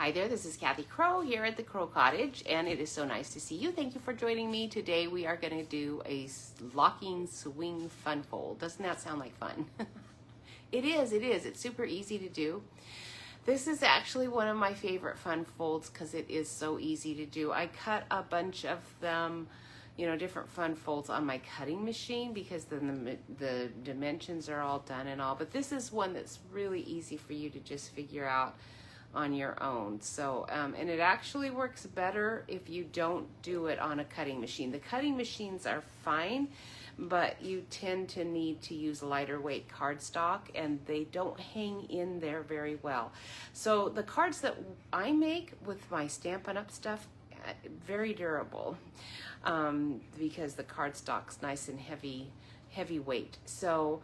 Hi there, this is Kathy Crow here at the Crow Cottage, and it is so nice to see you. Thank you for joining me. Today we are going to do a locking swing fun fold. Doesn't that sound like fun? It is. It's super easy to do. This is actually one of my favorite fun folds because it is so easy to do. I cut a bunch of them, you know, different fun folds on my cutting machine because then the dimensions are all done and all. But this is one that's really easy for you to just figure out on your own. So, and it actually works better if you don't do it on a cutting machine. The cutting machines are fine, but you tend to need to use lighter weight cardstock and they don't hang in there very well. So the cards that I make with my Stampin' Up stuff, very durable, because the cardstock's nice and heavy weight. So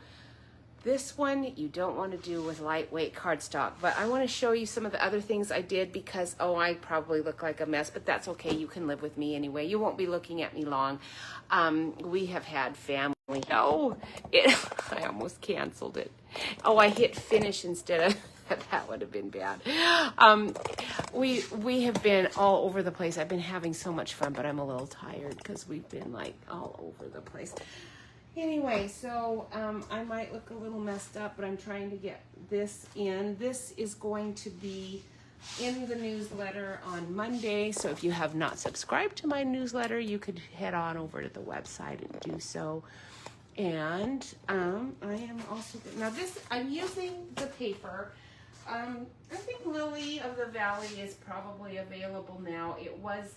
this one you don't want to do with lightweight cardstock, but I want to show you some of the other things I did because, oh, I probably look like a mess, but that's okay. You can live with me anyway. You won't be looking at me long. We have had family. Oh, I almost canceled it. Oh, I hit finish instead of, that would have been bad. We have been all over the place. I've been having so much fun, but I'm a little tired because we've been like all over the place. Anyway, so I might look a little messed up, but I'm trying to get this in. This is going to be in the newsletter on Monday. So if you have not subscribed to my newsletter, you could head on over to the website and do so. And I am also, now this, I'm using the paper. I think Lily of the Valley is probably available now. It was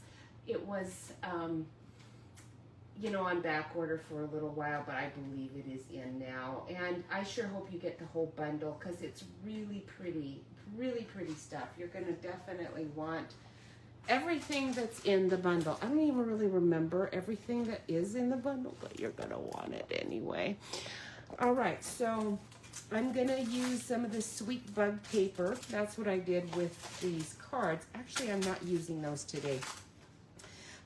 you know, on back order for a little while, but I believe it is in now. And I sure hope you get the whole bundle because it's really pretty stuff. You're going to definitely want everything that's in the bundle. I don't even really remember everything that is in the bundle, but you're going to want it anyway. All right, so I'm going to use some of the Sweet Bug paper. That's what I did with these cards. Actually, I'm not using those today.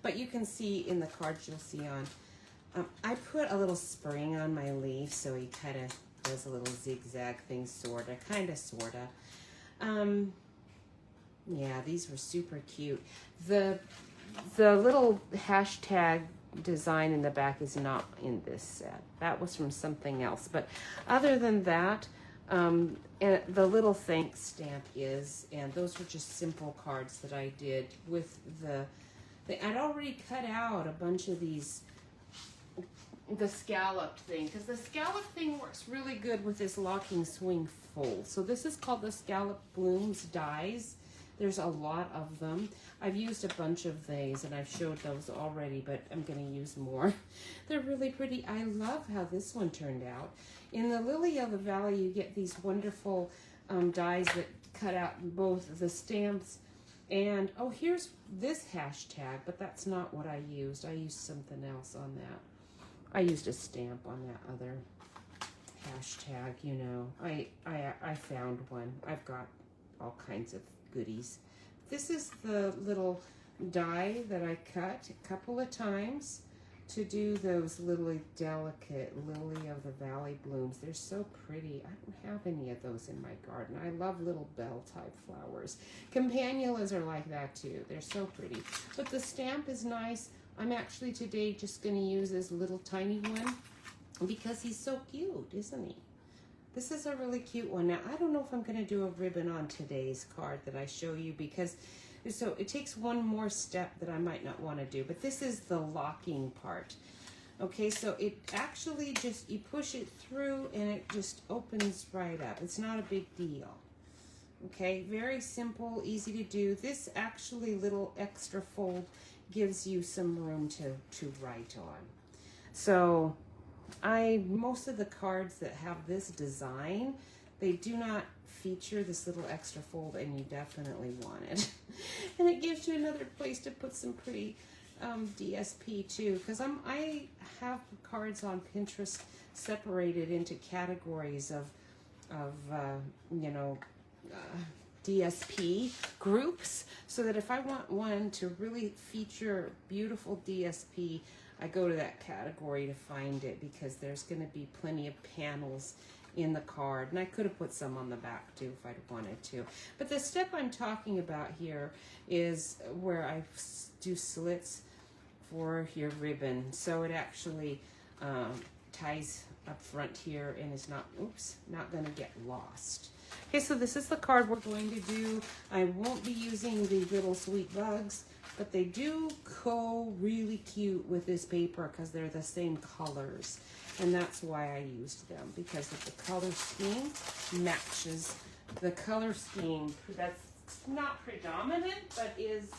But you can see in the cards you'll see on, I put a little spring on my leaf so he kind of does a little zigzag thing, kind of. Yeah, these were super cute. The little hashtag design in the back is not in this set. That was from something else. But other than that, and the little thanks stamp is, and those were just simple cards that I did with I'd already cut out a bunch of these, the scalloped thing, because the scalloped thing works really good with this locking swing fold. So this is called the Scallop Blooms dies. There's a lot of them. I've used a bunch of these, and I've showed those already, but I'm going to use more. They're really pretty. I love how this one turned out. In the Lily of the Valley, you get these wonderful dies that cut out both the stamps and, oh, here's this hashtag, but that's not what I used. I used something else on that. I used a stamp on that other hashtag, you know. I found one. I've got all kinds of goodies. This is the little die that I cut a couple of times to do those little delicate Lily of the Valley blooms. They're so pretty. I don't have any of those in my garden. I love little bell type flowers. Campanulas are like that too. They're so pretty. But the stamp is nice. I'm actually today just going to use this little tiny one because he's so cute, isn't he? This is a really cute one. Now, I don't know if I'm going to do a ribbon on today's card that I show you because so it takes one more step that I might not want to do, but this is the locking part. Okay, so it actually just, you push it through and it just opens right up. It's not a big deal. Okay, very simple, easy to do. This actually little extra fold gives you some room to write on. So most of the cards that have this design, they do not feature this little extra fold, and you definitely want it. And it gives you another place to put some pretty DSP too, because I have cards on Pinterest separated into categories of you know, DSP groups, so that if I want one to really feature beautiful DSP, I go to that category to find it, because there's going to be plenty of panels in the card. And I could have put some on the back too if I'd wanted to. But the step I'm talking about here is where I do slits for your ribbon. So it actually ties up front here and is not, oops, not going to get lost. Okay, so this is the card we're going to do. I won't be using the little sweet bugs, but they do go really cute with this paper because they're the same colors. And that's why I used them, because of the color scheme matches the color scheme that's not predominant, but is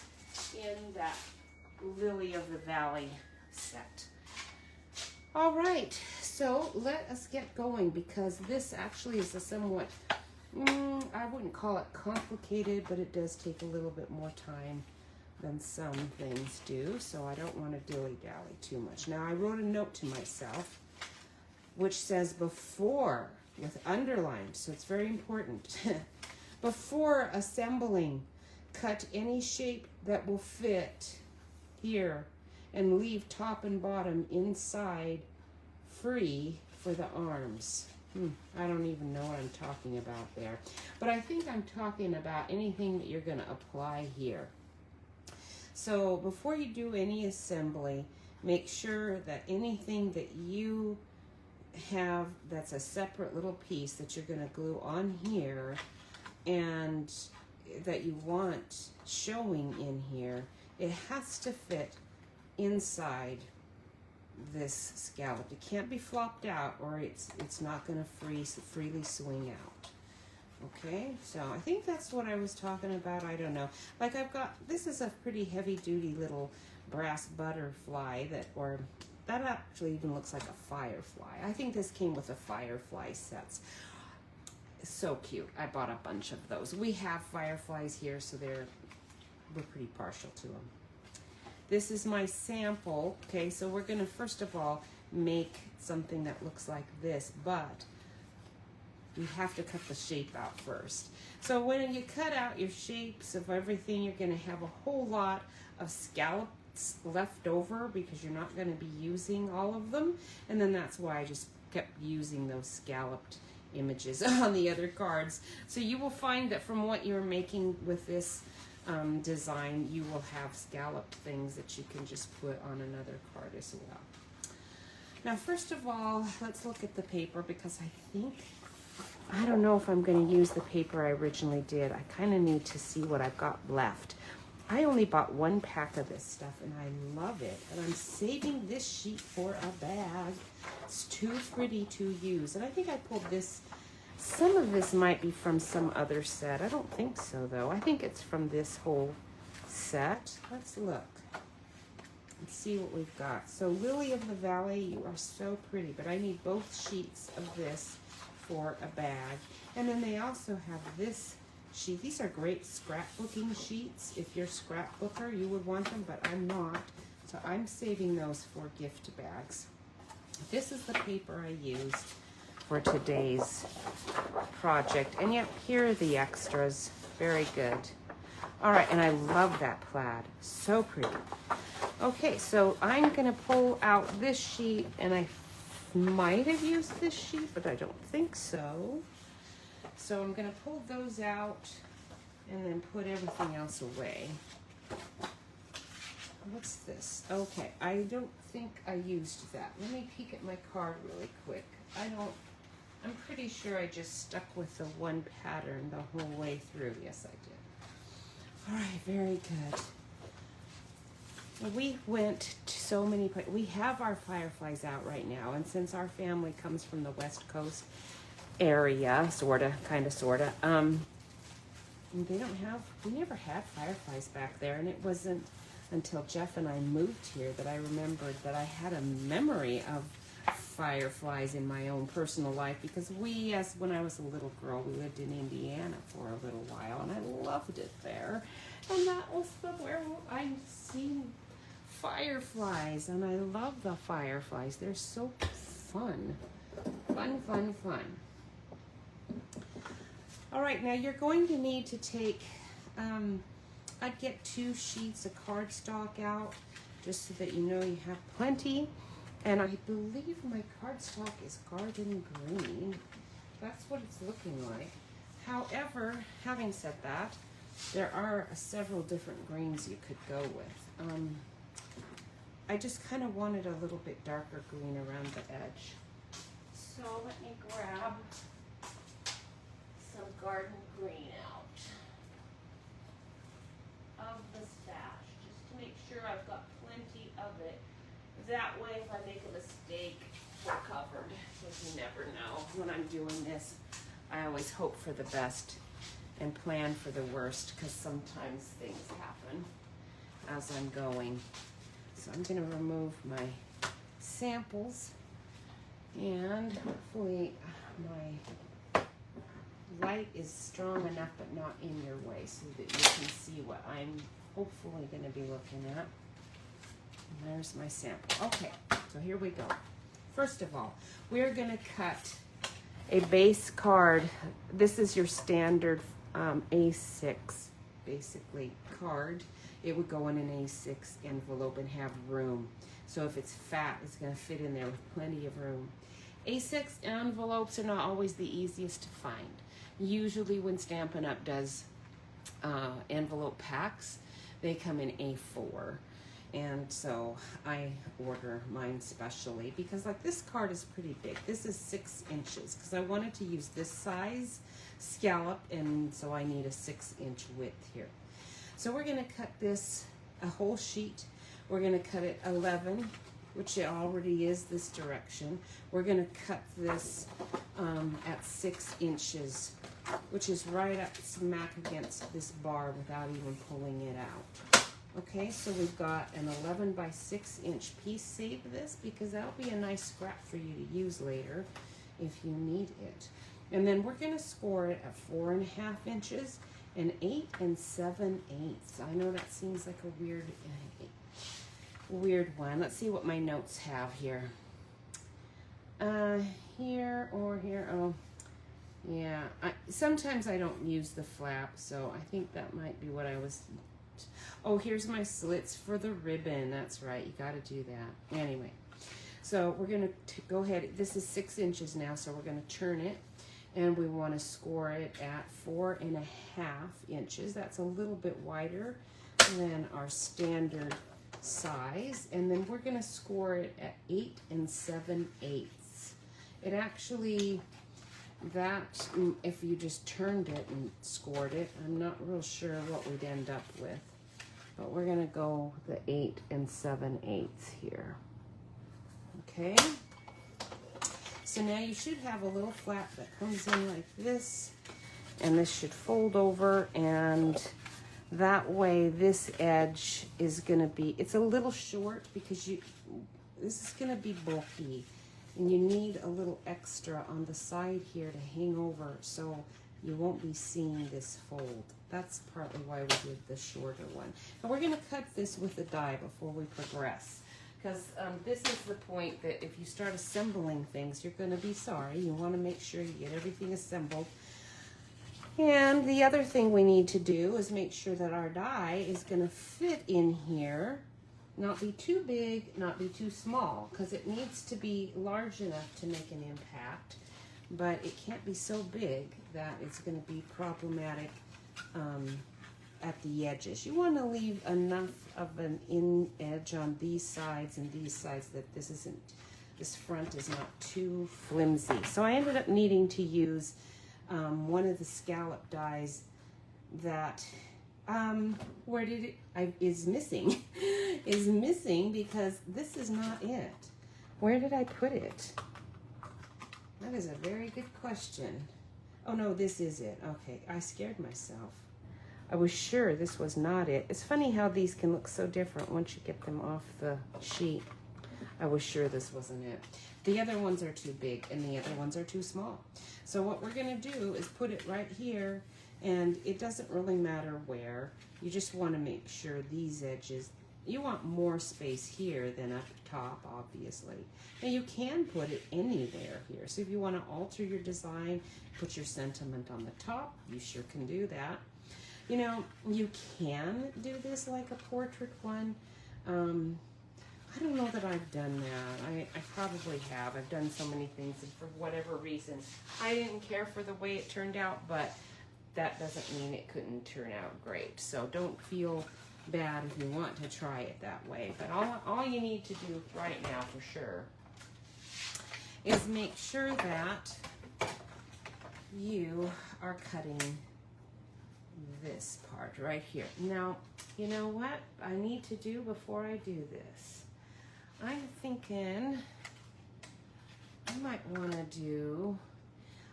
in that Lily of the Valley set. All right, so let us get going, because this actually is a somewhat, I wouldn't call it complicated, but it does take a little bit more time than some things do, so I don't want to dilly-dally too much. Now, I wrote a note to myself, which says before, with underlined, so it's very important. Before assembling, cut any shape that will fit here and leave top and bottom inside free for the arms. I don't even know what I'm talking about there, but I think I'm talking about anything that you're going to apply here. So before you do any assembly, make sure that anything that you have that's a separate little piece that you're going to glue on here and that you want showing in here, it has to fit inside this scallop. It can't be flopped out, or it's not going to freely swing out. Okay, so I think that's what I was talking about. I don't know. Like I've got, this is a pretty heavy duty little brass butterfly that actually even looks like a firefly. I think this came with the firefly sets. So cute. I bought a bunch of those. We have fireflies here, so we're pretty partial to them. This is my sample. Okay, so we're going to first of all make something that looks like this, but you have to cut the shape out first. So when you cut out your shapes of everything, you're going to have a whole lot of scallops left over because you're not going to be using all of them. And then that's why I just kept using those scalloped images on the other cards. So you will find that from what you're making with this design, you will have scalloped things that you can just put on another card as well. Now, first of all, let's look at the paper, because I don't know if I'm going to use the paper I originally did. I kind of need to see what I've got left. I only bought one pack of this stuff and I love it. And I'm saving this sheet for a bag. It's too pretty to use. And I think I pulled this. Some of this might be from some other set. I don't think so though. I think it's from this whole set. Let's look. Let's see what we've got. So Lily of the Valley, you are so pretty, but I need both sheets of this for a bag. And then they also have this sheet. These are great scrapbooking sheets. If you're a scrapbooker, you would want them, but I'm not. So I'm saving those for gift bags. This is the paper I used for today's project. And yet, here are the extras. Very good. All right, and I love that plaid. So pretty. Okay, so I'm gonna pull out this sheet, and I might have used this sheet, but I don't think so. So I'm going to pull those out and then put everything else away. What's this? Okay, I don't think I used that. Let me peek at my card really quick. I'm pretty sure I just stuck with the one pattern the whole way through. Yes, I did. All right, very good. We went to so many places. We have our fireflies out right now, and since our family comes from the West Coast area, kind of, we never had fireflies back there, and it wasn't until Jeff and I moved here that I remembered that I had a memory of fireflies in my own personal life, because when I was a little girl, we lived in Indiana for a little while, and I loved it there, and that was where I seen fireflies, and I love the fireflies. They're so fun. Fun. All right, now you're going to need to take, I'd get 2 sheets of cardstock out just so that you know you have plenty. And I believe my cardstock is garden green. that's what it's looking like. However, having said that, there are several different greens you could go with. I just kind of wanted a little bit darker green around the edge. So let me grab some garden green out of the stash, just to make sure I've got plenty of it. That way, if I make a mistake, we're covered, because you never know. When I'm doing this, I always hope for the best and plan for the worst, because sometimes things happen as I'm going. So I'm going to remove my samples, and hopefully my light is strong enough but not in your way so that you can see what I'm hopefully going to be looking at. And there's my sample. Okay, so here we go. First of all, we're going to cut a base card. This is your standard A6 basically card. It would go in an A6 envelope and have room. So if it's fat, it's going to fit in there with plenty of room. A6 envelopes are not always the easiest to find. Usually when Stampin' Up! Does envelope packs, they come in A4. And so I order mine specially because like this card is pretty big. This is 6 inches because I wanted to use this size scallop, and so I need a 6-inch width here. So we're going to cut this a whole sheet. We're going to cut it 11, which it already is this direction. We're going to cut this at 6 inches, which is right up smack against this bar without even pulling it out. Okay, so we've got an 11 by 6 inch piece. Save this because that'll be a nice scrap for you to use later if you need it. And then we're going to score it at 4.5 inches and 8 7/8. I know that seems like a weird one. Let's see what my notes have here. Here or here. Oh, yeah. Sometimes I don't use the flap, so I think that might be what I was. Oh, here's my slits for the ribbon. That's right. You got to do that. Anyway, so we're going to go ahead. This is 6 inches now, so we're going to turn it. And we want to score it at 4.5 inches. That's a little bit wider than our standard size. And then we're going to score it at 8 7/8. It actually, that, if you just turned it and scored it, I'm not real sure what we'd end up with. But we're going to go the 8 7/8 here. Okay. So now you should have a little flap that comes in like this, and this should fold over, and that way this edge is going to be, it's a little short because this is going to be bulky, and you need a little extra on the side here to hang over so you won't be seeing this fold. That's partly why we did the shorter one. And we're going to cut this with a die before we progress. Because this is the point that if you start assembling things, you're going to be sorry. You want to make sure you get everything assembled. And the other thing we need to do is make sure that our die is going to fit in here. Not be too big, not be too small, because it needs to be large enough to make an impact. But it can't be so big that it's going to be problematic at the edges. You want to leave enough of an in edge on these sides and these sides that this front is not too flimsy. So I ended up needing to use one of the scallop dies that is missing is missing because this is not it. Where did I put it? That is a very good question. Oh no, this is it. Okay, I scared myself. I was sure this was not it. It's funny how these can look so different once you get them off the sheet. I was sure this wasn't it. The other ones are too big and the other ones are too small. So what we're going to do is put it right here, and it doesn't really matter where. You just want to make sure these edges, you want more space here than up top, obviously. Now you can put it anywhere here. So if you want to alter your design, put your sentiment on the top, you sure can do that. You know, you can do this like a portrait one. I don't know that I've done that. I probably have. I've done so many things, and for whatever reason, I didn't care for the way it turned out, but that doesn't mean it couldn't turn out great. So don't feel bad if you want to try it that way. But all you need to do right now for sure is make sure that you are cutting this part right here. Now, you know what I need to do before I do this? I'm thinking I might want to do,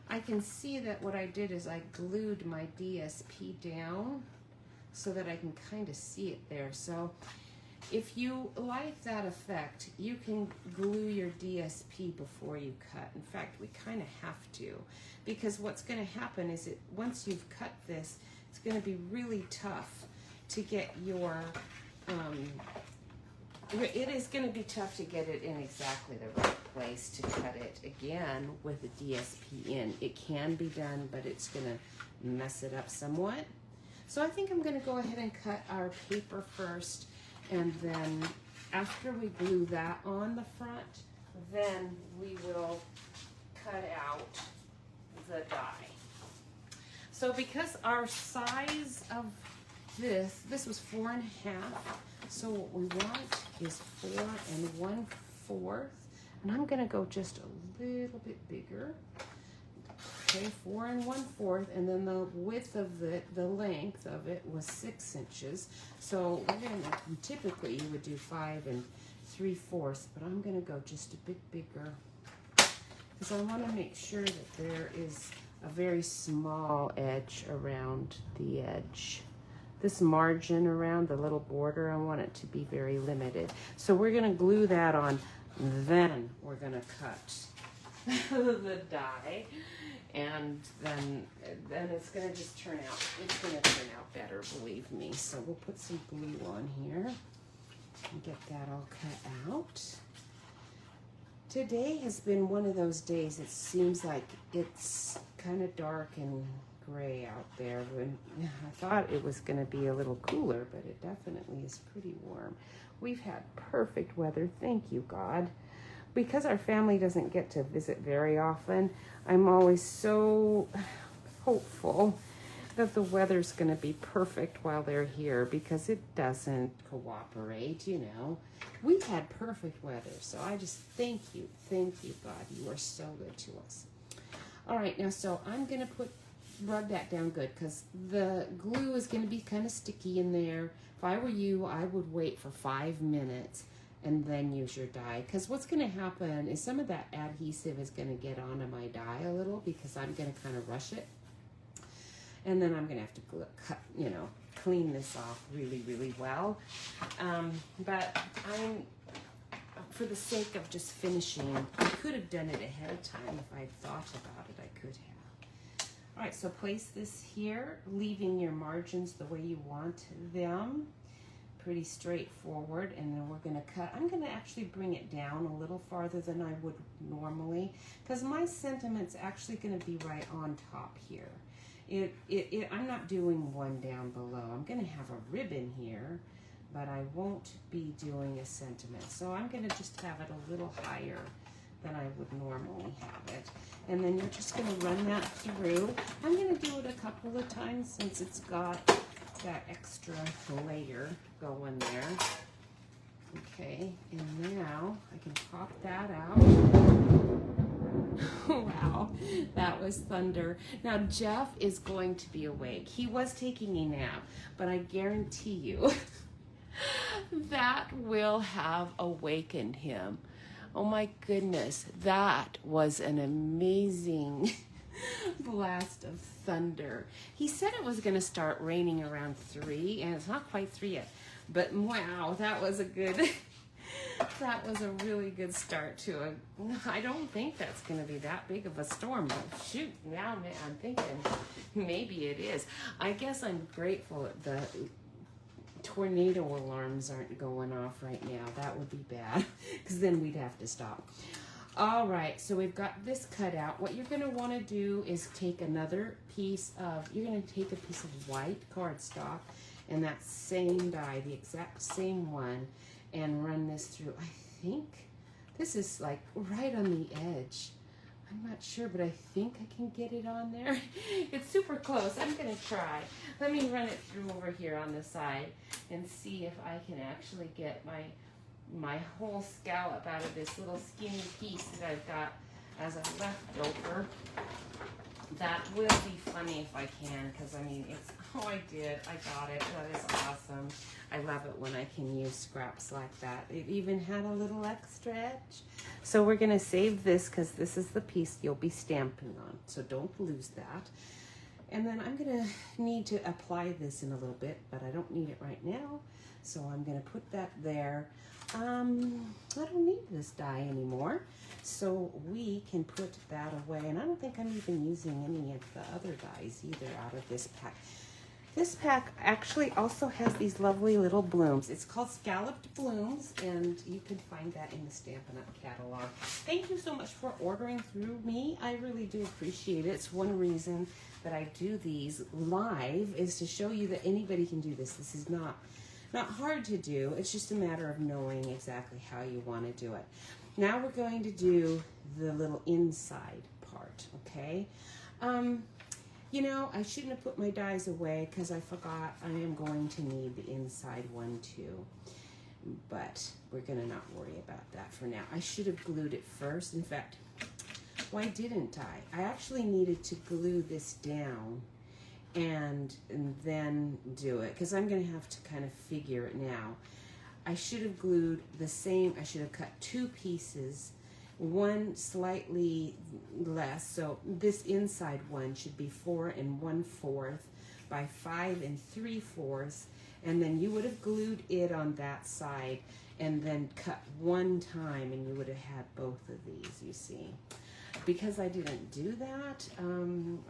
I can see that what I did is I glued my DSP down so that I can kind of see it there. So if you like that effect, you can glue your DSP before you cut. In fact, we kind of have to, because what's going to happen is once you've cut this, it's going to be really tough to get your, it is going to be tough to get it in exactly the right place to cut it again with the DSP in. It can be done, but it's going to mess it up somewhat. So I think I'm going to go ahead and cut our paper first, and then after we glue that on the front, then we will cut out the die. So because our size of this was 4 1/2, so what we want is 4 1/4, and I'm going to go just a little bit bigger. Okay, 4 1/4, and then the width of the length of it was 6 inches. So we're gonna, typically you would do 5 3/4, but I'm gonna go just a bit bigger because I want to make sure that there is a very small edge around the edge. This margin around the little border, I want it to be very limited. So we're gonna glue that on, then we're gonna cut the die. And then it's going to just turn out, it's going to turn out better, believe me. So we'll put some glue on here and get that all cut out. Today has been one of those days, it seems like it's kind of dark and gray out there. When I thought it was going to be a little cooler, but it definitely is pretty warm. We've had perfect weather, thank you, God. Because our family doesn't get to visit very often, I'm always so hopeful that the weather's going to be perfect while they're here, because it doesn't cooperate, you know. We've had perfect weather, so I just thank you, God. You are so good to us. All right, now, so I'm going to rub that down good, because the glue is going to be kind of sticky in there. If I were you, I would wait for 5 minutes and then use your die, because what's going to happen is some of that adhesive is going to get onto my die a little, because I'm going to kind of rush it, and then I'm going to have to cut, you know, clean this off really, really well. But for the sake of just finishing, I could have done it ahead of time if I'd thought about it. I could have. All right, so place this here, leaving your margins the way you want them. Pretty straightforward, and then we're going to cut. I'm going to actually bring it down a little farther than I would normally, because my sentiment's actually going to be right on top here. I'm not doing one down below. I'm going to have a ribbon here, but I won't be doing a sentiment. So I'm going to just have it a little higher than I would normally have it. And then you're just going to run that through. I'm going to do it a couple of times since it's got that extra layer going there. Okay, and now I can pop that out. Wow, that was thunder. Now Jeff is going to be awake. He was taking a nap, but I guarantee you that will have awakened him. Oh my goodness, that was an amazing blast of thunder. He said it was going to start raining around 3, and it's not quite 3 yet. But wow, that was a really good start to it. I don't think that's going to be that big of a storm, but shoot, now I'm thinking maybe it is. I guess I'm grateful that the tornado alarms aren't going off right now. That would be bad, because then we'd have to stop. All right, so we've got this cut out. What you're going to want to do is take another piece of, you're going to take a piece of white cardstock and that same die, the exact same one, and run this through. I think this is like right on the edge. I'm not sure, but I think I can get it on there. It's super close. I'm gonna try. Let me run it through over here on the side and see if I can actually get my whole scallop out of this little skinny piece that I've got as a leftover. That will be funny if I can, because I mean, it's, oh, I did, I got it. That is awesome. I love it when I can use scraps like that. It even had a little extra edge. So we're gonna save this because this is the piece you'll be stamping on, so don't lose that. And then I'm gonna need to apply this in a little bit, but I don't need it right now. So I'm gonna put that there. I don't need this die anymore, so we can put that away. And I don't think I'm even using any of the other dies either out of this pack. This pack actually also has these lovely little blooms. It's called Scalloped Blooms, and you can find that in the Stampin' Up catalog. Thank you so much for ordering through me. I really do appreciate it. It's one reason that I do these live, is to show you that anybody can do this. This is not hard to do. It's just a matter of knowing exactly how you want to do it. Now we're going to do the little inside part, okay? You know, I shouldn't have put my dies away because I forgot I am going to need the inside one too. But we're gonna not worry about that for now. I should have glued it first. In fact, why didn't I? I actually needed to glue this down and then do it, because I'm gonna have to kind of figure it now. I should have glued the same, I should have cut two pieces, one slightly less, so this inside one should be 4 1/4 by 5 3/4, and then you would have glued it on that side and then cut one time, and you would have had both of these, you see. Because I didn't do that, I'm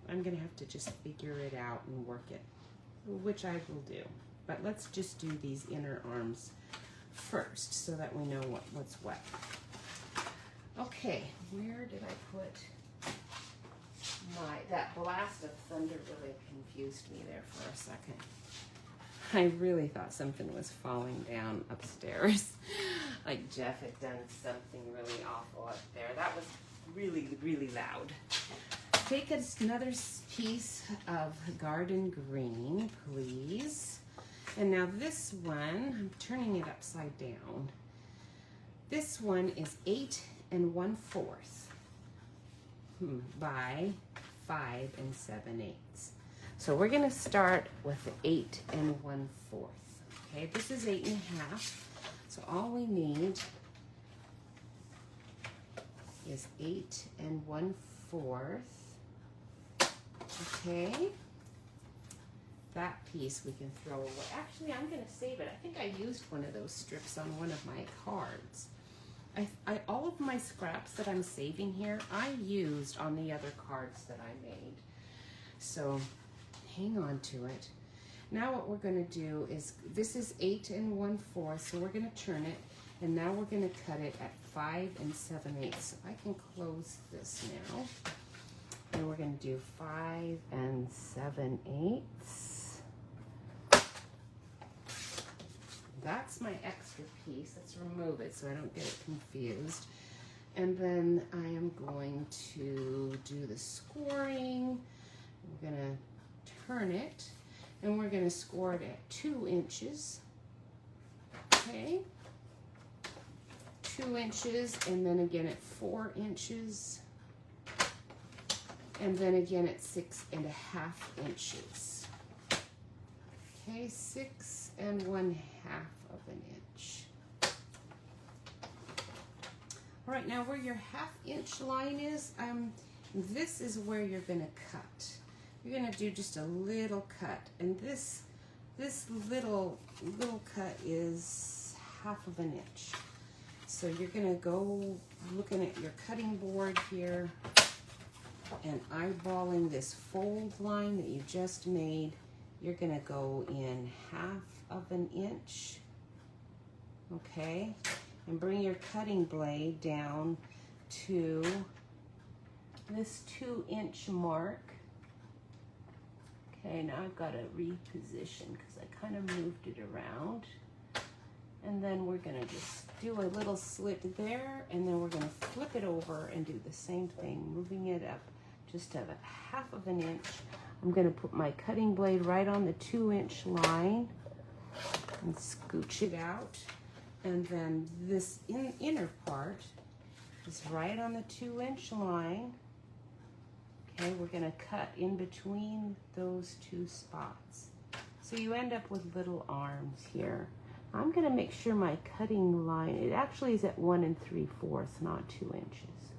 gonna have to just figure it out and work it, which I will do. But let's just do these inner arms first so that we know what's what. Okay, where did I put that blast of thunder? Really confused me there for a second. I really thought something was falling down upstairs. Like Jeff had done something really awful up there. That was really, really loud. Take another piece of garden green, please. And now this one, I'm turning it upside down. This one is 8 1/4 by 5 7/8. So we're gonna start with the 8 1/4. Okay, this is 8 1/2. So all we need is 8 1/4. Okay. That piece we can throw away. Actually, I'm going to save it. I think I used one of those strips on one of my cards. All of my scraps that I'm saving here, I used on the other cards that I made. So hang on to it. Now what we're going to do is, this is 8 1/4, so we're going to turn it, and now we're going to cut it at 5 7/8. So I can close this now. And we're going to do 5 7/8. That's my extra piece. Let's remove it so I don't get it confused. And then I am going to do the scoring. We're going to turn it, and we're going to score it at 2 inches. Okay. 2 inches, and then again at 4 inches. And then again at 6 1/2 inches. Okay, 6 1/2 of an inch. All right, now where your 1/2 inch line is, this is where you're gonna cut. You're gonna do just a little cut, and this little cut is 1/2 an inch. So you're gonna go looking at your cutting board here and eyeballing this fold line that you just made. You're gonna go in 1/2 an inch, okay? And bring your cutting blade down to this 2 inch mark. Okay, now I've got to reposition because I kind of moved it around. And then we're gonna just do a little slit there, and then we're gonna flip it over and do the same thing, moving it up just a half of an inch. I'm gonna put my cutting blade right on the 2-inch line and scooch it out. And then this inner part is right on the 2-inch line. Okay, we're gonna cut in between those 2 spots. So you end up with little arms here. I'm gonna make sure my cutting line, it actually is at 1 3/4, not 2 inches.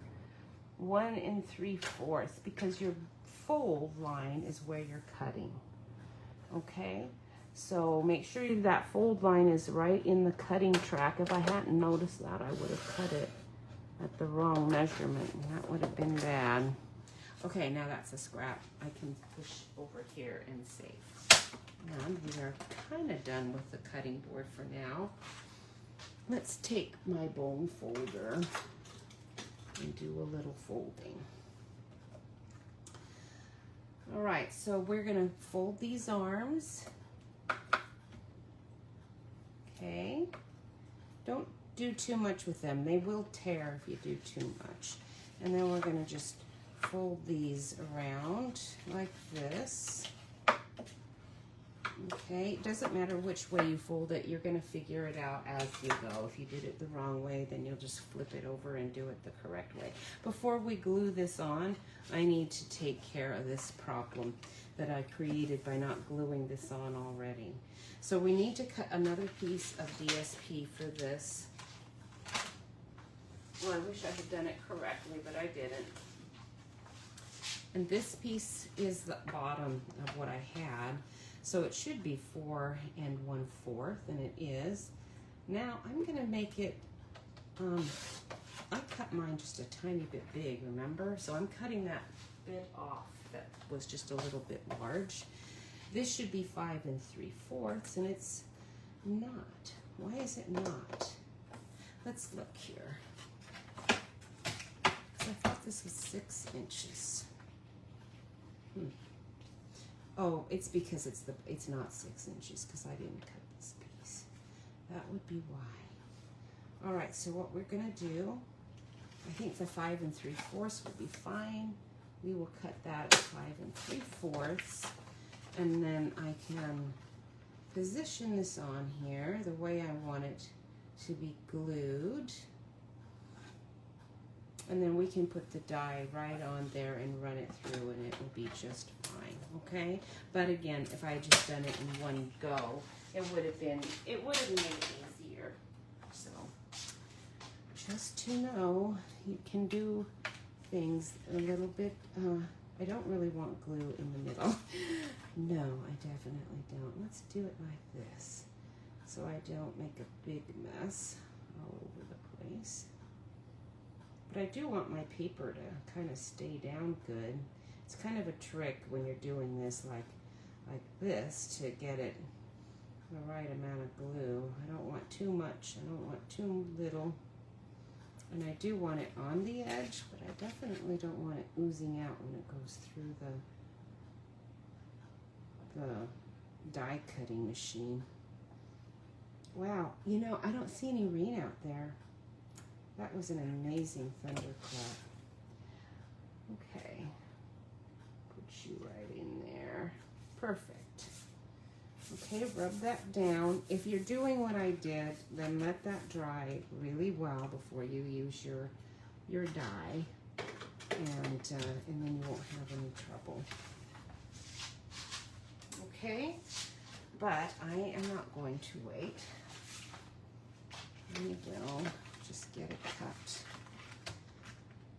1 3/4, because your fold line is where you're cutting. Okay, so make sure that fold line is right in the cutting track. If I hadn't noticed that, I would have cut it at the wrong measurement, and that would have been bad. Okay, now that's a scrap. I can push over here and save. And we are kind of done with the cutting board for now. Let's take my bone folder and do a little folding. All right, so we're gonna fold these arms. Okay, don't do too much with them. They will tear if you do too much. And then we're gonna just fold these around like this. Okay, it doesn't matter which way you fold it, you're gonna figure it out as you go. If you did it the wrong way, then you'll just flip it over and do it the correct way. Before we glue this on, I need to take care of this problem that I created by not gluing this on already. So we need to cut another piece of DSP for this. Well, I wish I had done it correctly, but I didn't. And this piece is the bottom of what I had. So it should be 4 1/4, and it is. Now I'm gonna make it, I cut mine just a tiny bit big, remember? So I'm cutting that bit off that was just a little bit large. This should be 5 3/4, and it's not. Why is it not? Let's look here. Because I thought this was 6 inches. Oh, it's because it's not 6 inches because I didn't cut this piece. That would be why. All right, so what we're gonna do, I think the 5 3/4 will be fine. We will cut that at 5 3/4, and then I can position this on here the way I want it to be glued. And then we can put the die right on there and run it through, and it will be just fine, okay? But again, if I had just done it in one go, it would have made it easier. So, just to know, you can do things a little bit, I don't really want glue in the middle. No, I definitely don't. Let's do it like this, so I don't make a big mess all over the place. But I do want my paper to kind of stay down good. It's kind of a trick when you're doing this like this to get it the right amount of glue. I don't want too much, I don't want too little. And I do want it on the edge, but I definitely don't want it oozing out when it goes through the die cutting machine. Wow, you know, I don't see any rain out there. That was an amazing thunderclap. Okay, put you right in there. Perfect. Okay, rub that down. If you're doing what I did, then let that dry really well before you use your die, and then you won't have any trouble. Okay, but I am not going to wait. We will just get it cut.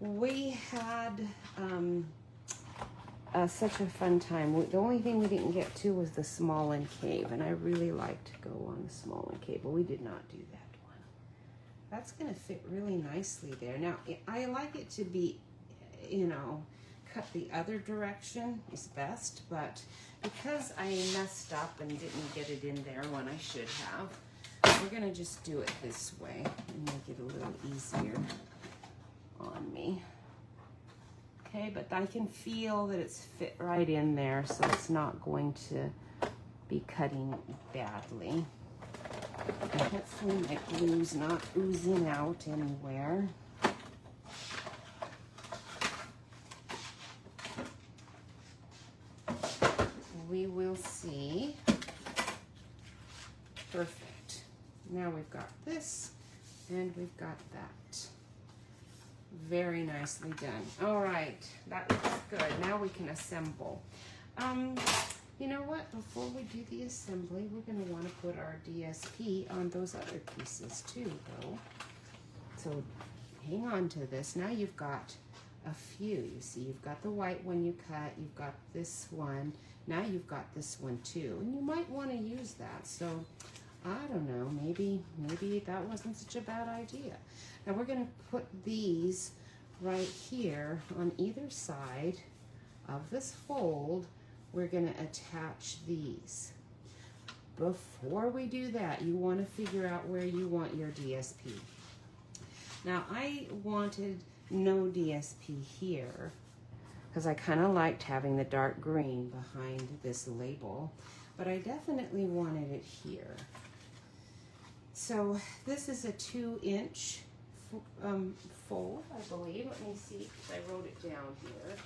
We had such a fun time. The only thing we didn't get to was the Small Cave, and I really like to go on the Small Cave, but we did not do that one. That's gonna fit really nicely there. Now, I like it to be, you know, cut the other direction is best, but because I messed up and didn't get it in there when I should have, we're gonna just do it this way and make it a little easier on me. Okay, but I can feel that it's fit right in there, so it's not going to be cutting badly. And hopefully my glue's not oozing out anywhere. We will see. Perfect. Now we've got this and we've got that. Very nicely done. All right, that looks good. Now we can assemble. You know what? Before we do the assembly, we're going to want to put our DSP on those other pieces too, though. So hang on to this. Now you've got a few. You see, you've got the white one you cut. You've got this one. Now you've got this one too. And you might want to use that. So I don't know. Maybe that wasn't such a bad idea. Now we're going to put these right here on either side of this fold. We're going to attach these. Before we do that, you want to figure out where you want your DSP. Now, I wanted no DSP here because I kind of liked having the dark green behind this label, but I definitely wanted it here. So this is a 2-inch fold, I believe. Let me see, because I wrote it down here.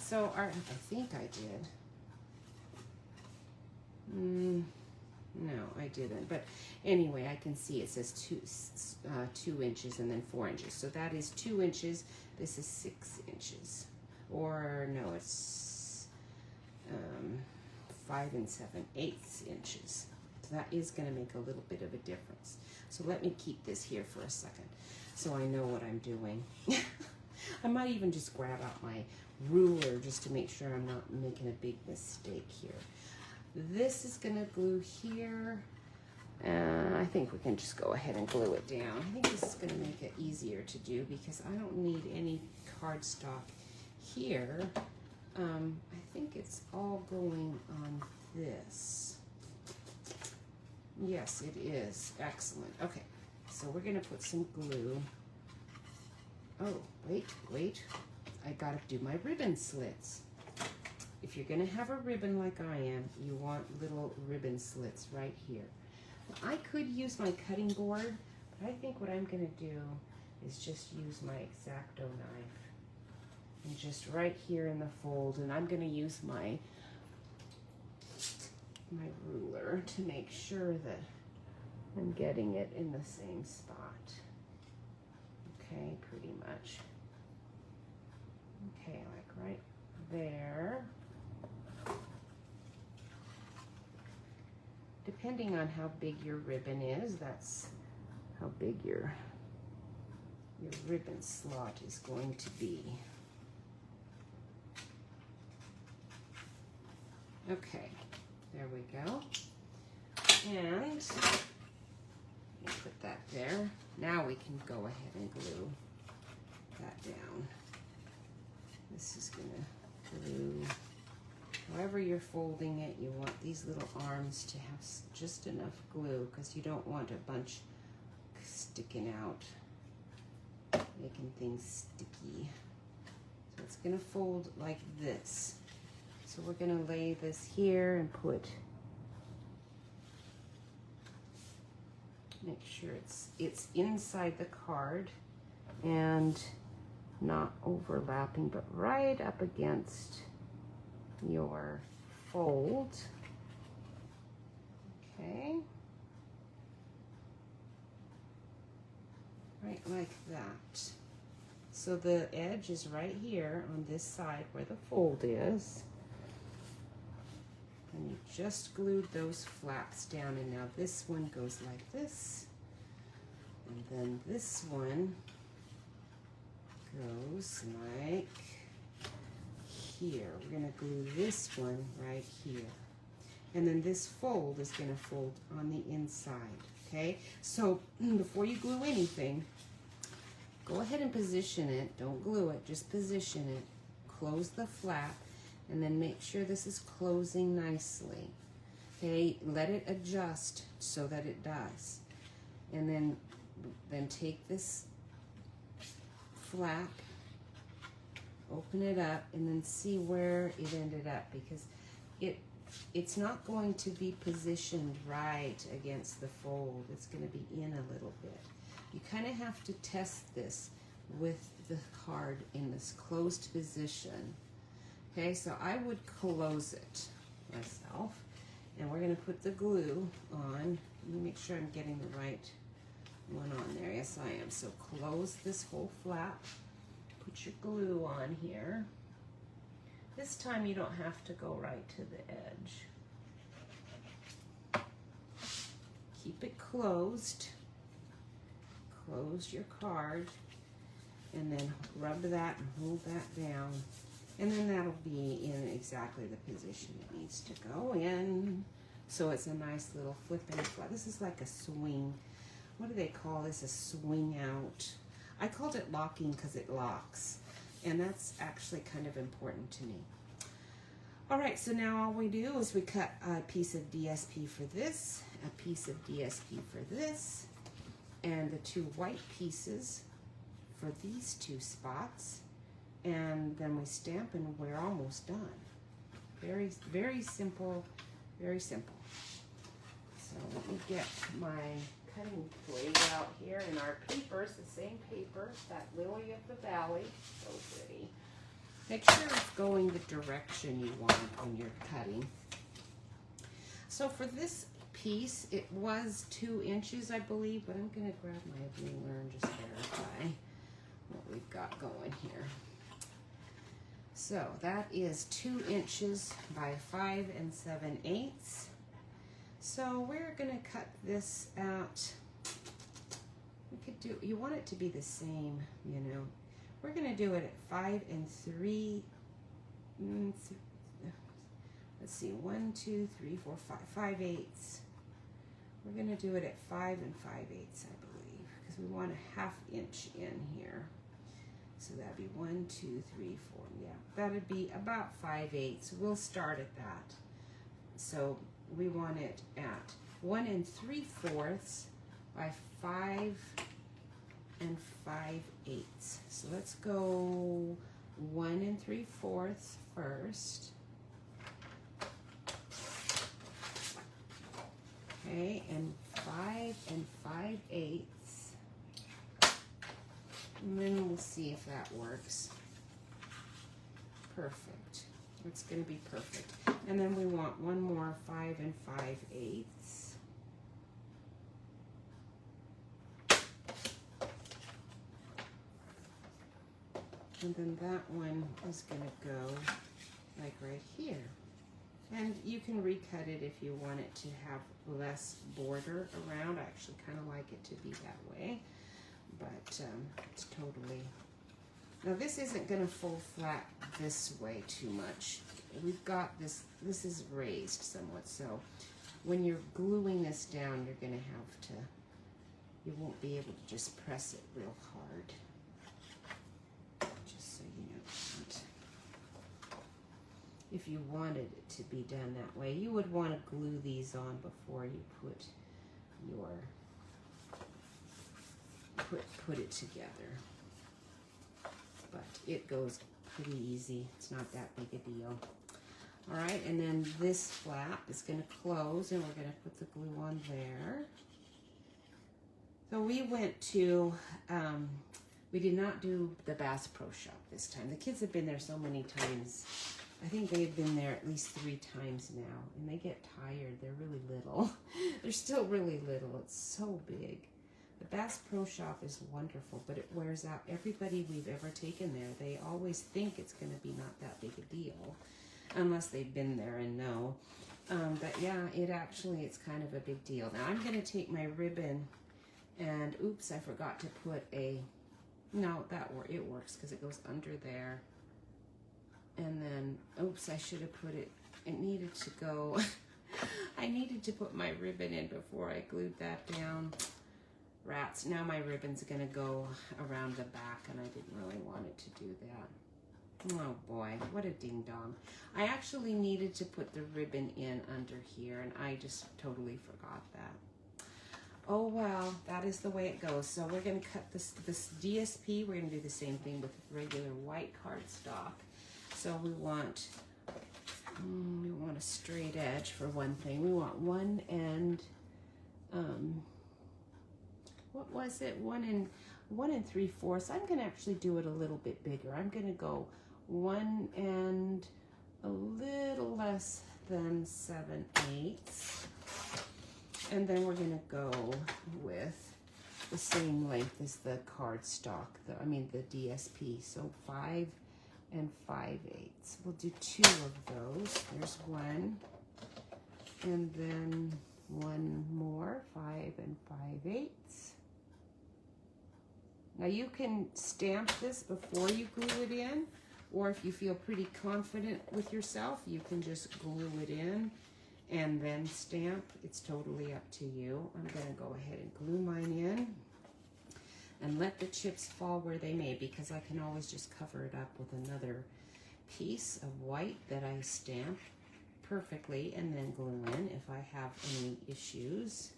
So I think I did. No, I didn't. But anyway, I can see it says 2 inches and then 4 inches. So that is 2 inches. This is 6 inches. Or no, it's 5 7/8 inches. So that is going to make a little bit of a difference. So let me keep this here for a second so I know what I'm doing. I might even just grab out my ruler just to make sure I'm not making a big mistake here. This is going to glue here. I think we can just go ahead and glue it down. I think this is going to make it easier to do because I don't need any cardstock here. I think it's all going on this. Yes, it is. Excellent. Okay, so we're going to put some glue. Oh, wait. I gotta do my ribbon slits. If you're gonna have a ribbon like I am, you want little ribbon slits right here. I could use my cutting board, but I think what I'm gonna do is just use my X-Acto knife. And just right here in the fold, and I'm gonna use my ruler to make sure that I'm getting it in the same spot. Okay, pretty much. Okay, like right there. Depending on how big your ribbon is, that's how big your ribbon slot is going to be. Okay, there we go. And put that there. Now we can go ahead and glue that down. This is gonna glue, however you're folding it, you want these little arms to have just enough glue because you don't want a bunch sticking out, making things sticky. So it's gonna fold like this. So we're gonna lay this here and make sure it's inside the card and not overlapping, but right up against your fold. Okay. Right like that. So the edge is right here on this side where the fold is. And you just glued those flaps down, and now this one goes like this. And then this one goes like here. We're going to glue this one right here. And then this fold is going to fold on the inside, okay? So before you glue anything, go ahead and position it. Don't glue it, just position it. Close the flap, and then make sure this is closing nicely. Okay, let it adjust so that it does. And then take this flap, open it up, and then see where it ended up, because it's not going to be positioned right against the fold. It's going to be in a little bit. You kind of have to test this with the card in this closed position. Okay, so I would close it myself, and we're going to put the glue on. Let me make sure I'm getting the right one on there. Yes, I am. So close this whole flap. Put your glue on here. This time you don't have to go right to the edge. Keep it closed. Close your card, and then rub that and hold that down. And then that'll be in exactly the position it needs to go in. So it's a nice little flip and flap. This is like a swing. What do they call this? A swing out. I called it locking because it locks. And that's actually kind of important to me. All right, so now all we do is we cut a piece of DSP for this, a piece of DSP for this, and the 2 white pieces for these 2 spots. And then we stamp and we're almost done. Very, very simple, very simple. So let me get my cutting blade out here, and our paper's the same paper, that Lily of the Valley, so pretty. Make sure it's going the direction you want when you're cutting. So for this piece, it was 2 inches, I believe, but I'm gonna grab my ruler and just verify what we've got going here. So that is 2 inches by 5 7/8. So we're gonna cut this out. We could do, you want it to be the same, you know. We're gonna do it at 5 3. Let's see, 1, 2, 3, 4, 5, 5/8. We're gonna do it at 5 5/8, I believe, because we want a 1/2 inch in here. So that'd be 1, 2, 3, 4. Yeah, that'd be about 5/8. We'll start at that. So we want it at 1 3/4 by 5 5/8. So let's go 1 3/4 first. Okay, and 5 5/8. And then we'll see if that works. Perfect. It's going to be perfect. And then we want one more 5 5/8. And then that one is going to go like right here. And you can recut it if you want it to have less border around. I actually kind of like it to be that way. But it's totally... Now this isn't going to full flat this way too much. We've got this is raised somewhat, so when you're gluing this down, you're going to have to, you won't be able to just press it real hard. Just so you know that. If you wanted it to be done that way, you would want to glue these on before you put your put it together. But it goes pretty easy. It's not that big a deal. All right, and then this flap is going to close, and we're going to put the glue on there. So we went to, we did not do the Bass Pro Shop this time. The kids have been there so many times. I think they've been there at least 3 times now, and they get tired. They're really little. They're still really little. It's so big. The Bass Pro Shop is wonderful, but it wears out. Everybody we've ever taken there, they always think it's going to be not that big a deal, unless they've been there and know. But yeah, it's kind of a big deal. Now I'm going to take my ribbon, and oops, I forgot to put a, no, it works because it goes under there. And then, oops, I should have put it needed to go, I needed to put my ribbon in before I glued that down. Rats. Now my ribbon's going to go around the back, and I didn't really want it to do that. Oh boy, what a ding dong. I actually needed to put the ribbon in under here, and I just totally forgot that. Oh well, that is the way it goes. So we're going to cut this DSP. We're going to do the same thing with regular white cardstock. So we want We want a straight edge for one thing. We want 1 and, what was it? 1 3/4. I'm going to actually do it a little bit bigger. I'm going to go 1 and a little less than 7/8. And then we're going to go with the same length as the cardstock, the DSP. So 5 and 5/8. We'll do 2 of those. There's 1. And then 1 more, 5 and 5/8. Now you can stamp this before you glue it in, or if you feel pretty confident with yourself, you can just glue it in and then stamp. It's totally up to you. I'm going to go ahead and glue mine in and let the chips fall where they may, because I can always just cover it up with another piece of white that I stamp perfectly and then glue in if I have any issues.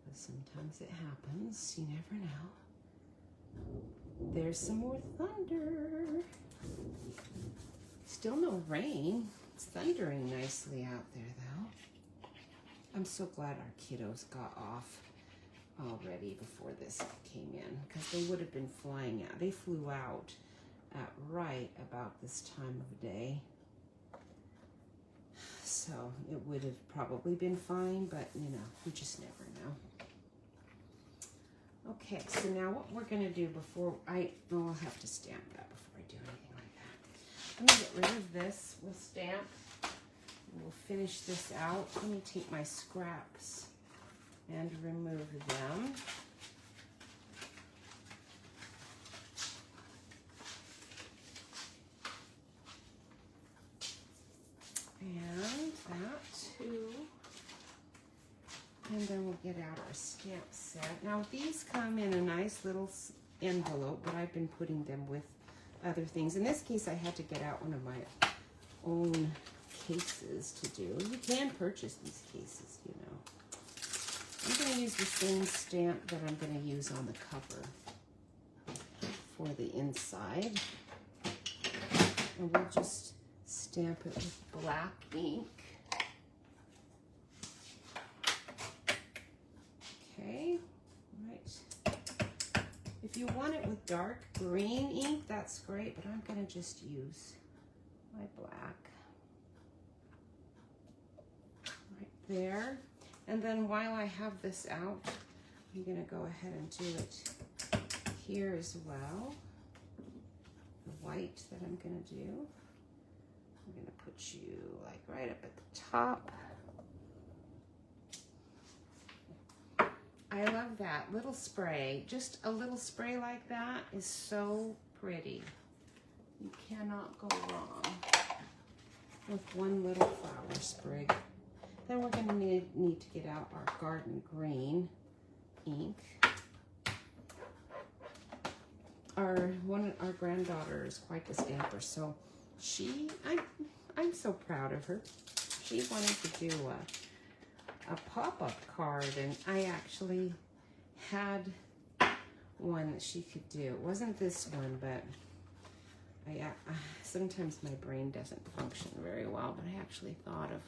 But sometimes it happens. You never know. There's some more thunder. Still no rain. It's thundering nicely out there, though. I'm so glad our kiddos got off already before this came in, because they would have been flying out. They flew out at right about this time of day. So it would have probably been fine, but you know, we just never know. Okay, so now what we're going to do before I'll have to stamp that before I do anything like that. I'm going to get rid of this. We'll stamp. We'll finish this out. Let me take my scraps and remove them. And that too. And then we'll get out our stamp set. Now these come in a nice little envelope, but I've been putting them with other things. In this case, I had to get out one of my own cases to do. You can purchase these cases, you know. I'm going to use the same stamp that I'm going to use on the cover for the inside. And we'll just stamp it with black ink. Okay, right. If you want it with dark green ink, that's great, but I'm going to just use my black right there. And then while I have this out, I'm going to go ahead and do it here as well. The white that I'm going to do. I'm going to put you like right up at the top. I love that little spray. Just a little spray like that is so pretty. You cannot go wrong with one little flower sprig. Then we're going to need to get out our garden green ink. Our granddaughter is quite the stamper, so I'm so proud of her. She wanted to do a pop-up card, and I actually had one that she could do. It wasn't this one, but sometimes my brain doesn't function very well, but I actually thought of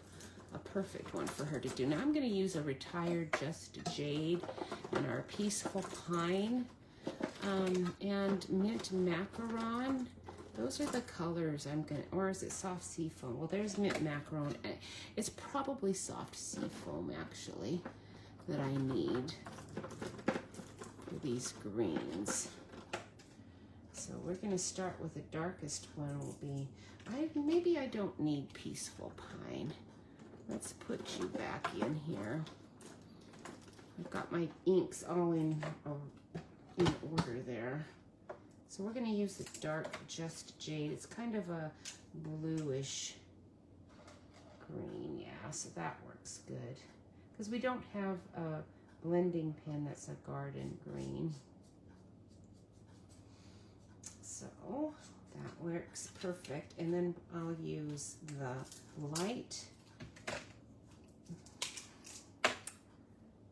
a perfect one for her to do. Now I'm going to use a retired Just Jade and our Peaceful Pine and Mint Macaron. Those are the colors I'm going to, or is it soft sea foam? Well, there's Mint Macaron. It's probably soft sea foam, actually, that I need for these greens. So we're going to start with the darkest one will be, maybe I don't need Peaceful Pine. Let's put you back in here. I've got my inks all in order there. So we're going to use the dark Just Jade. It's kind of a bluish green, yeah, so that works good. Because we don't have a blending pen that's a garden green. So that works perfect. And then I'll use the light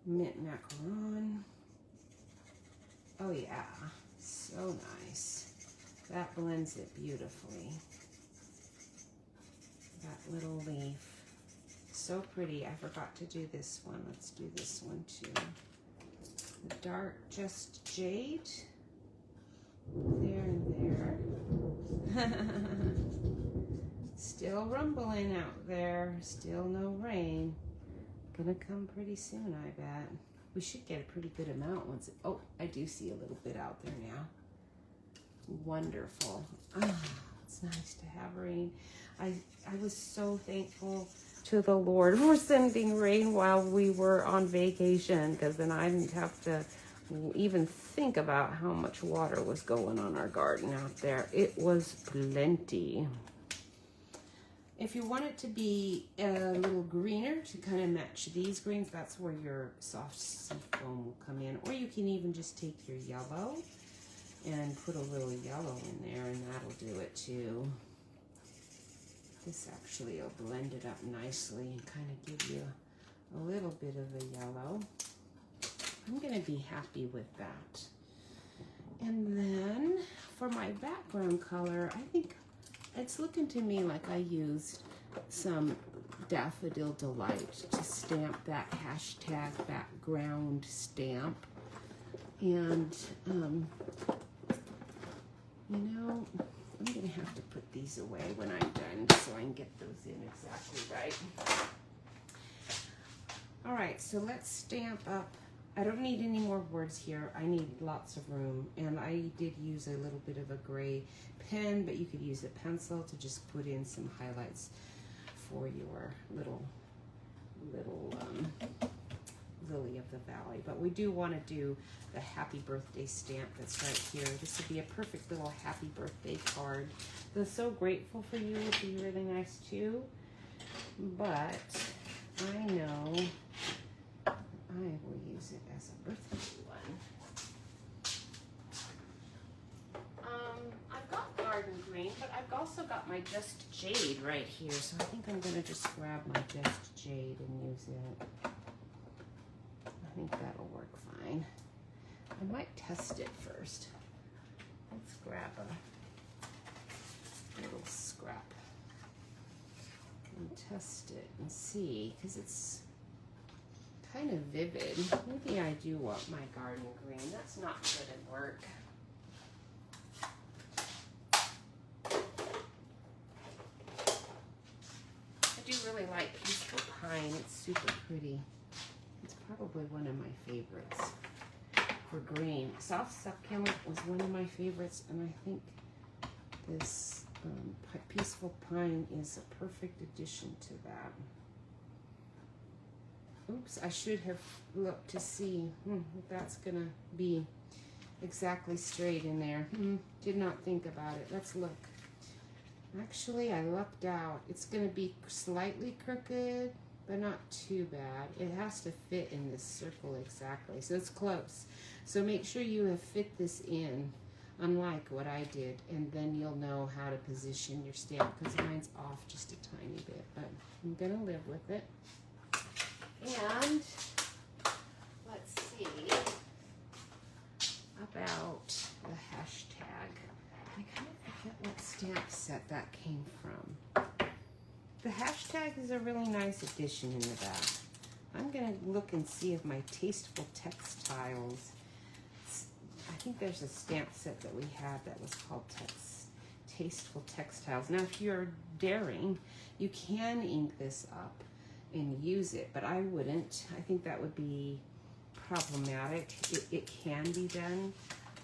Mint Macaron. Oh yeah, so nice. That blends it beautifully. that little leaf. So pretty. I forgot to do this one. Let's do this one too. The dark just jade. There and there. Still rumbling out there. Still no rain. Gonna come pretty soon, I bet. We should get a pretty good amount once it, oh, I do see a little bit out there now. Wonderful. Ah, it's nice to have rain. I was so thankful to the Lord for sending rain while we were on vacation, because then I didn't have to even think about how much water was going on our garden out there. It was plenty. If you want it to be a little greener to kind of match these greens, that's where your soft sea foam will come in. Or you can even just take your yellow and put a little yellow in there, and that'll do it too. This actually will blend it up nicely and kind of give you a little bit of a yellow. I'm going to be happy with that. And then for my background color, I think it's looking to me like I used some Daffodil Delight to stamp that hashtag background stamp. And, you know, I'm going to have to put these away when I'm done so I can get those in exactly right. All right, so let's stamp up. I don't need any more words here. I need lots of room, and I did use a little bit of a gray pen, but you could use a pencil to just put in some highlights for your little lily of the valley. But we do want to do the happy birthday stamp that's right here. This would be a perfect little happy birthday card. The so grateful for you would be really nice too, but I know I will use it as a birthday one. I've got garden green, but I've also got my Just Jade right here, so I think I'm going to just grab my Just Jade and use it. I think that'll work fine. I might test it first. Let's grab a little scrap and test it and see, because it's kind of vivid. Maybe I do want my garden green. That's not good at work. I do really like Peaceful Pine. It's super pretty. It's probably one of my favorites for green. Soft Succulent was one of my favorites, and I think this Peaceful Pine is a perfect addition to that. Oops, I should have looked to see if that's gonna be exactly straight in there. Did not think about it. Let's look. Actually, I lucked out. It's gonna be slightly crooked, but not too bad. It has to fit in this circle exactly, so it's close. So make sure you have fit this in, unlike what I did, and then you'll know how to position your stamp, because mine's off just a tiny bit, but I'm gonna live with it. And let's see about the hashtag. I kind of forget what stamp set that came from. The hashtag is a really nice addition in the back. I'm going to look and see if my Tasteful Textiles, I think there's a stamp set that we had that was called Tasteful Textiles. Now, if you're daring, you can ink this up and use it, but I wouldn't. I think that would be problematic. It can be done.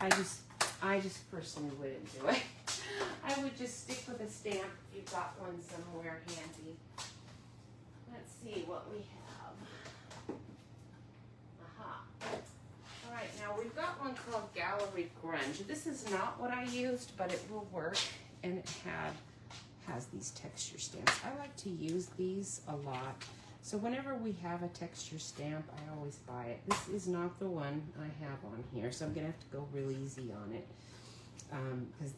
I just personally wouldn't do it. I would just stick with a stamp if you've got one somewhere handy. Let's see what we have. Aha. All right, now we've got one called Gallery Grunge. This is not what I used, but it will work, and it has these texture stamps. I like to use these a lot. So whenever we have a texture stamp, I always buy it. This is not the one I have on here, so I'm gonna have to go real easy on it, because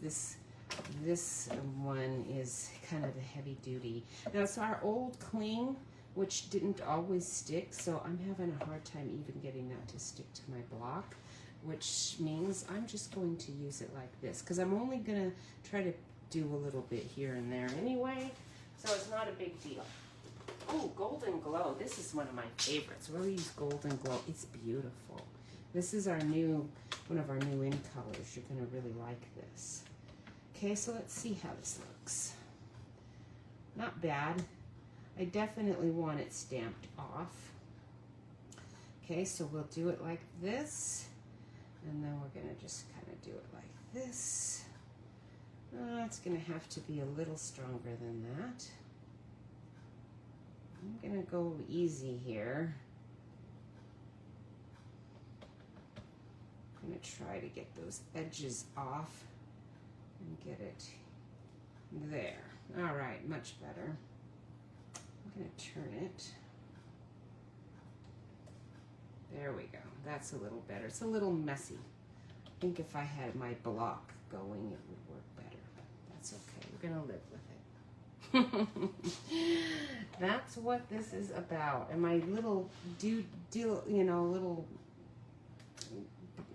this one is kind of the heavy duty. Now it's our old cling, which didn't always stick, so I'm having a hard time even getting that to stick to my block, which means I'm just going to use it like this, because I'm only gonna try to do a little bit here and there anyway. So it's not a big deal. Oh, Golden Glow. This is one of my favorites. We'll use Golden Glow. It's beautiful. This is one of our new in colors. You're going to really like this. Okay, so let's see how this looks. Not bad. I definitely want it stamped off. Okay, so we'll do it like this. And then we're going to just kind of do it like this. It's going to have to be a little stronger than that. I'm going to go easy here. I'm going to try to get those edges off and get it there. All right, much better. I'm going to turn it. There we go. That's a little better. It's a little messy. I think if I had my block going, it would work better. But that's okay. We're going to live with it. That's what this is about. And my little little,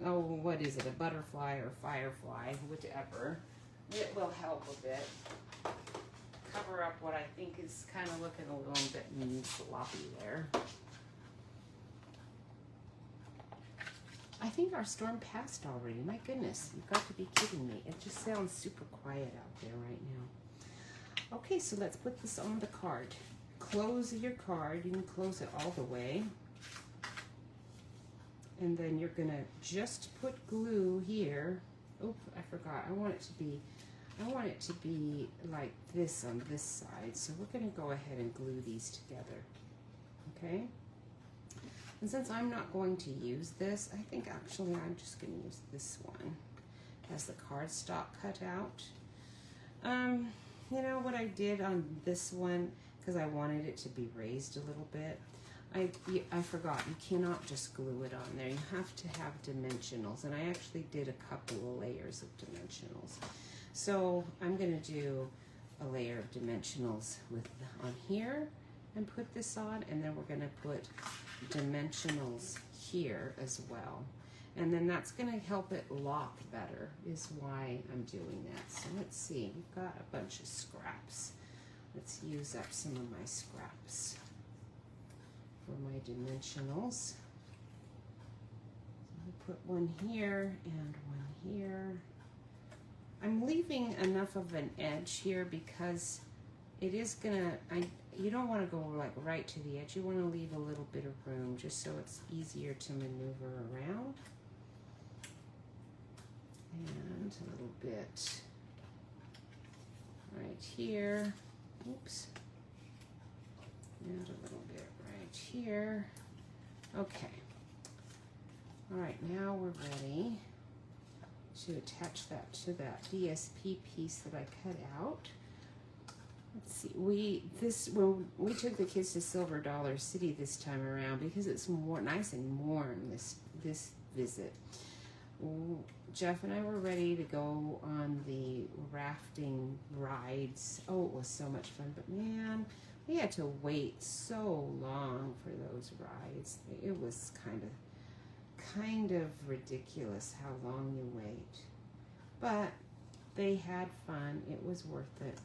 oh, what is it? A butterfly or firefly, whichever. It will help a bit. Cover up what I think is kind of looking a little bit sloppy there. I think our storm passed already. My goodness, you've got to be kidding me. It just sounds super quiet out there right now. Okay, so let's put this on the card. Close your card. You can close it all the way. And then you're going to just put glue here. Oh, I forgot. I want it to be like this on this side. So we're going to go ahead and glue these together. Okay? And since I'm not going to use this, I think actually I'm just going to use this one. It has the cardstock cut out. You know what I did on this one, because I wanted it to be raised a little bit, I forgot, you cannot just glue it on there. You have to have dimensionals, and I actually did a couple of layers of dimensionals. So I'm going to do a layer of dimensionals on here and put this on, and then we're going to put dimensionals here as well. And then that's going to help it lock better, is why I'm doing that. So let's see, we've got a bunch of scraps. Let's use up some of my scraps for my dimensionals. So I'll put one here and one here. I'm leaving enough of an edge here because it is gonna, you don't want to go like right to the edge. You want to leave a little bit of room just so it's easier to maneuver around. And a little bit right here. Oops. And a little bit right here. Okay. All right, now we're ready to attach that to that DSP piece that I cut out. Let's see, when we took the kids to Silver Dollar City this time around because it's more nice and warm this visit. Jeff and I were ready to go on the rafting rides. Oh, it was so much fun, but man, we had to wait so long for those rides. It was kind of ridiculous how long you wait. But they had fun. It was worth it.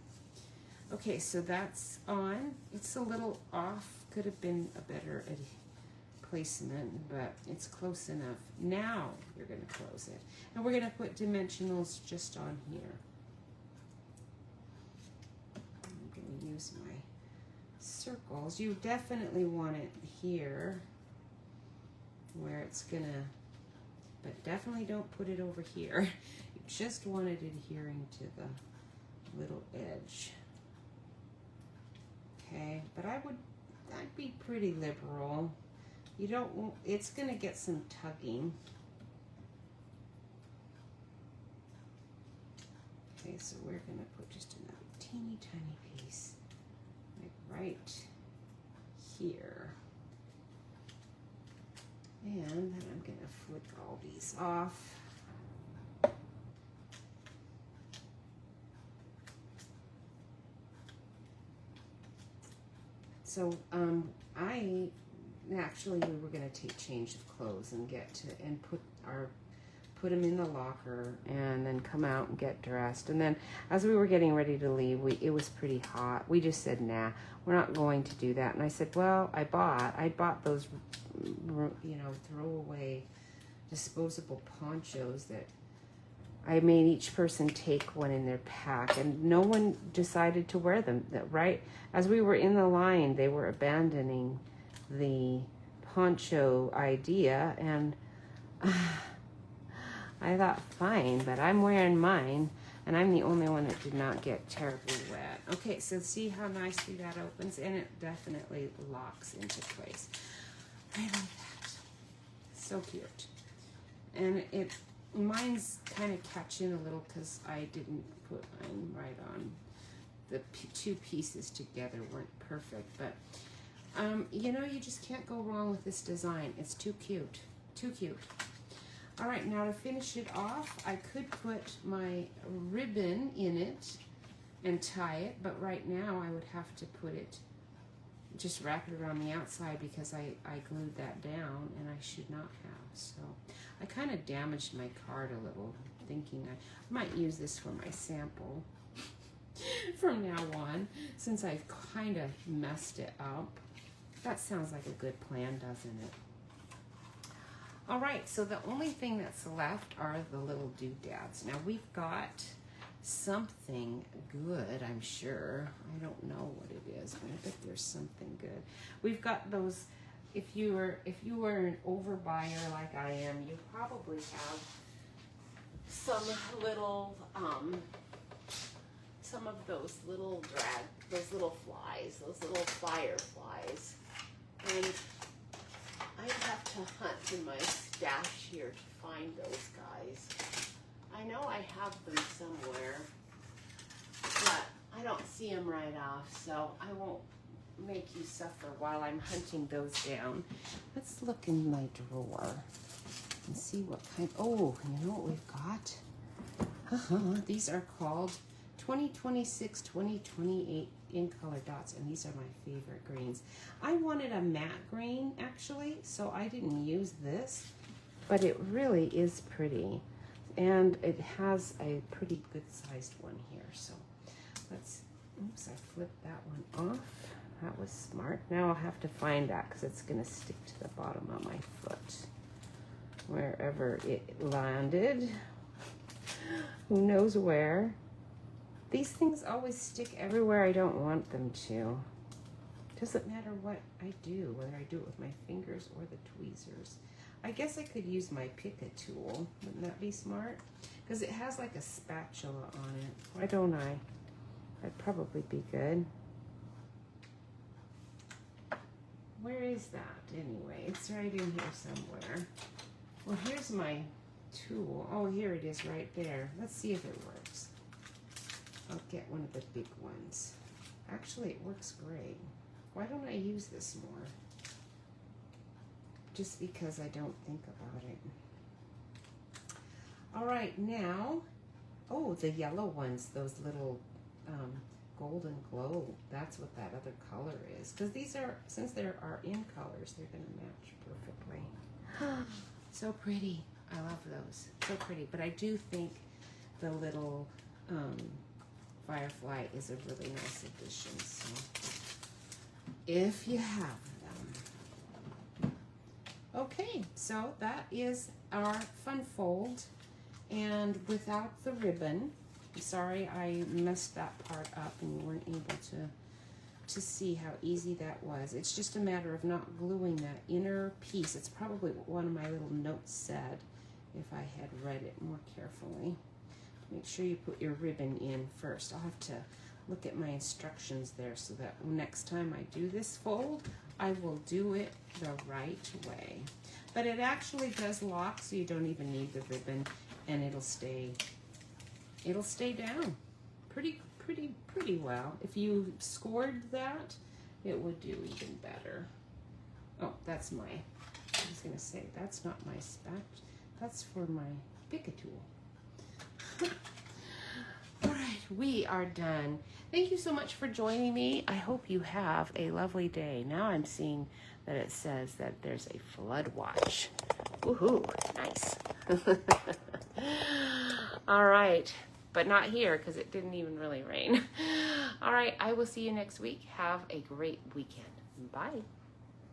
Okay, so that's on. It's a little off. Could have been a better placement, but it's close enough. Now you're going to close it. And we're going to put dimensionals just on here. I'm going to use my circles. You definitely want it here where it's going to, but definitely don't put it over here. You just want it adhering to the little edge. Okay, but I'd be pretty liberal. You don't want, it's going to get some tugging. Okay, so we're going to put just another teeny tiny piece like right here. And then I'm going to flick all these off. So we were going to change of clothes and put them in the locker, and then come out and get dressed. And then as we were getting ready to leave, it was pretty hot. We just said, nah, we're not going to do that. And I said, well, I bought those, you know, throwaway disposable ponchos that I made each person take one in their pack, and no one decided to wear them. That right as we were in the line, they were abandoning the poncho idea, and I thought, fine, but I'm wearing mine, and I'm the only one that did not get terribly wet. Okay, so see how nicely that opens, and it definitely locks into place. I love that. So cute. And mine's kind of catching a little because I didn't put mine right on. The two pieces together weren't perfect, but you know, you just can't go wrong with this design. It's too cute. Too cute. All right, now to finish it off, I could put my ribbon in it and tie it, but right now I would have to put it, just wrap it around the outside because I glued that down, and I should not have. So I kind of damaged my card a little, thinking I might use this for my sample from now on, since I've kind of messed it up. That sounds like a good plan, doesn't it? All right, so the only thing that's left are the little doodads. Now we've got something good, I'm sure. I don't know what it is, but I bet there's something good. We've got those, if you were an overbuyer like I am, you probably have some little, some of those little flies, those little fireflies. And I'd have to hunt in my stash here to find those guys. I know I have them somewhere, but I don't see them right off, so I won't make you suffer while I'm hunting those down. Let's look in my drawer and see what kind. Oh, you know what we've got? These are called 2026, 2028 in color dots, and these are my favorite greens. I wanted a matte green actually, so I didn't use this, but it really is pretty, and it has a pretty good sized one here. So let's, oops, I flipped that one off. That was smart. Now I'll have to find that because it's going to stick to the bottom of my foot wherever it landed. Who knows where? These things always stick everywhere I don't want them to. Doesn't matter what I do, whether I do it with my fingers or the tweezers. I guess I could use my Pick-a tool. Wouldn't that be smart? Because it has like a spatula on it. Why don't I? That'd probably be good. Where is that anyway? It's right in here somewhere. Well, here's my tool. Oh, here it is right there. Let's see if it works. I'll get one of the big ones. Actually, it works great. Why don't I use this more? Just because I don't think about it. All right, now, oh, the yellow ones, those little golden glow, that's what that other color is. Because these are, since there are in colors, they're going to match perfectly. So pretty. I love those. So pretty. But I do think the little firefly is a really nice addition. So if you have them. Okay, so that is our fun fold. And without the ribbon, sorry I messed that part up and you weren't able to see how easy that was. It's just a matter of not gluing that inner piece. It's probably what one of my little notes said if I had read it more carefully. Make sure you put your ribbon in first. I'll have to look at my instructions there so that next time I do this fold, I will do it the right way. But it actually does lock, so you don't even need the ribbon, and it'll stay down pretty well. If you scored that, it would do even better. Oh, that's my, I was gonna say, that's not my that's for my Pick-a tool. All right, we are done. Thank you so much for joining me. I hope you have a lovely day. Now I'm seeing that it says that there's a flood watch. Woohoo, nice. All right. But not here because it didn't even really rain. All right. I will see you next week. Have a great weekend. Bye.